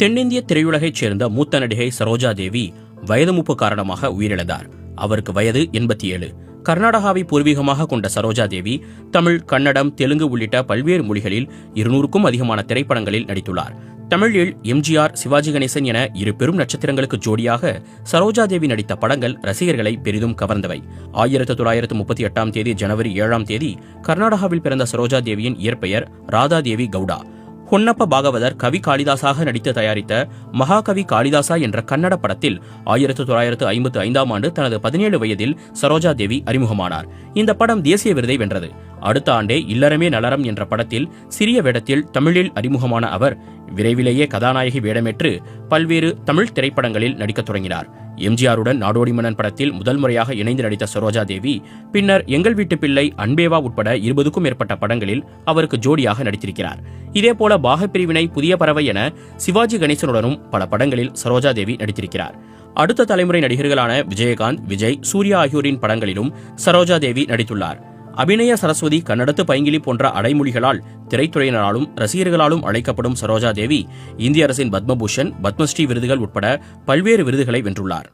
தென்னிந்திய திரையுலகைச் சேர்ந்த மூத்த நடிகை சரோஜா தேவி வயது மூப்பு காரணமாக உயிரிழந்தார். அவருக்கு வயது 87. கர்நாடகாவை பூர்வீகமாக கொண்ட சரோஜா தேவி தமிழ், கன்னடம், தெலுங்கு உள்ளிட்ட பல்வேறு மொழிகளில் 200க்கும் அதிகமான திரைப்படங்களில் நடித்துள்ளார். தமிழில் எம்ஜிஆர், சிவாஜி கணேசன் என இரு பெரும் நட்சத்திரங்களுக்கு ஜோடியாக சரோஜா தேவி நடித்த படங்கள் ரசிகர்களை பெரிதும் கவர்ந்தவை. 1938 ஜனவரி 7 கர்நாடகாவில் பிறந்த சரோஜா தேவியின் இயற்பெயர் ராதா தேவி கவுடா. ஹொன்னப்ப பாகவதர் கவி காளிதாசாக நடித்து தயாரித்த மகாகவி காளிதாசா என்ற கன்னட படத்தில் 1955 தனது 17 வயதில் சரோஜா தேவி அறிமுகமானார். இந்த படம் தேசிய விருதை வென்றது. அடுத்த ஆண்டே இல்லறமே நலரம் என்ற படத்தில் சிறிய வேடத்தில் தமிழில் அறிமுகமான அவர் விரைவிலேயே கதாநாயகி வேடமேற்று பல்வேறு தமிழ் திரைப்படங்களில் நடிக்கத் தொடங்கினார். எம்ஜிஆருடன் நாடோடி மன்னன் படத்தில் முதல் முறையாக இணைந்து நடித்த சரோஜா தேவி பின்னர் எங்கள் வீட்டு பிள்ளை, அன்பேவா உட்பட 20க்கும் மேற்பட்ட படங்களில் அவருக்கு ஜோடியாக நடித்திருக்கிறார். இதேபோல பாகப்பிரிவினை, புதிய பறவை என சிவாஜி கணேசனுடனும் பல படங்களில் சரோஜா தேவி நடித்திருக்கிறார். அடுத்த தலைமுறை நடிகர்களான விஜயகாந்த், விஜய், சூர்யா ஆகியோரின் படங்களிலும் சரோஜா தேவி நடித்துள்ளார். அபிநய சரஸ்வதி, கன்னடத்து பைங்கிலி போன்ற அடைமொழிகளால் திரைத்துறையினராலும் ரசிகர்களாலும் அழைக்கப்படும் சரோஜா தேவி இந்திய அரசின் பத்மபூஷன், பத்மஸ்ரீ விருதுகள் உட்பட பல்வேறு விருதுகளை வென்றுள்ளார்.